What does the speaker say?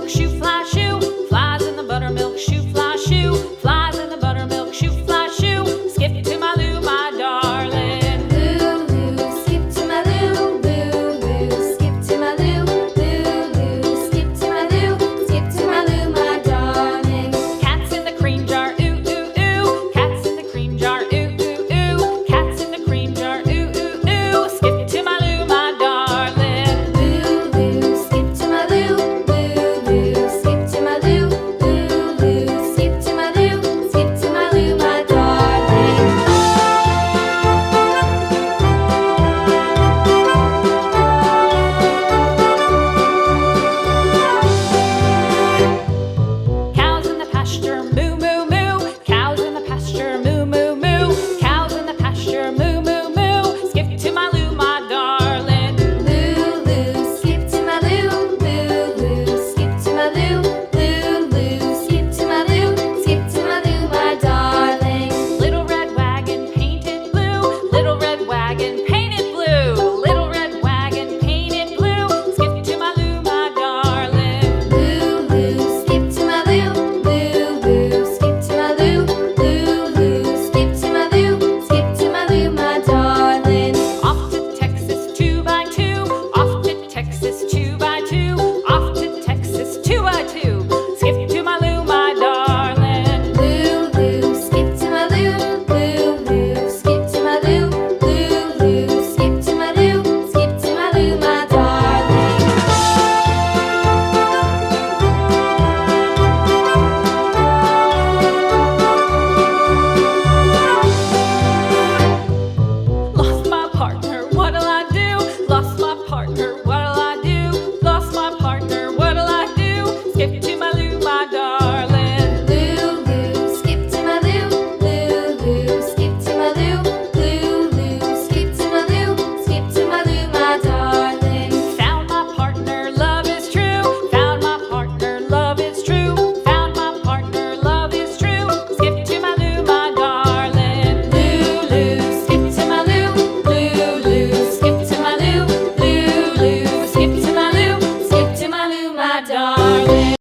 buttermilk shoe, fly shoe. Flies in the buttermilk shoe, fly shoe. Flies in the buttermilk shoe, fly shoe. Skip to my Lou, my darling. Lou, skip to my Lou, Lou, skip to my Lou, Lou, skip to my Lou, skip to my Lou, my darling. Cats in the cream jar, ooh, ooh, ooh. Cats in the cream jar, ooh, ooh, ooh. Cats in the cream jar, ooh, ooh, ooh. Skip to my Lou, my darling. Lou, skip to my Lou, Lou, skip to my Lou, Lou, skip to my Lou, skip to my Lou, my darling. Cows in the pasture, moo, moo, moo. Cows in the pasture, moo, moo, moo. Cows in the pasture, moo, moo, moo. Skip to my Lou, my darling. Lou, skip to my Lou, Lou, skip to my Lou, Lou, skip to my Lou, skip to my Lou, my darling. Little red wagon painted blue. Little red wagon painted blue. Little red wagon painted blue. Skip to my Lou, my darling. Lou, skip to my Lou, Lou, skip to my Lou, Lou, skip to my Lou, skip to my Lou, my darling. Off to Texas 2x2. Off to Texas 2x2. Off to Texas 2x2. Skip to my Lou, my darling. Lou, skip to my Lou, Lou, skip to my Lou, Lou, skip to my Lou, skip to my Lou, my darling. Lost my partner, what'll I do? Lost my partner, what'll I do? Lost my partner, what'll I do? Skip to my Lou, my darling. Lou, skip to my Lou, Lou, skip to my Lou, Lou, skip to my Lou, skip to my Lou, my darling. Found my partner, love is true. Found my partner, love is true. Found my partner, love is true. Skip to my Lou, my darling. Lou, skip to my Lou, Lou, skip to my Lou, Lou, skip to my Lou, skip to my Lou, my darling.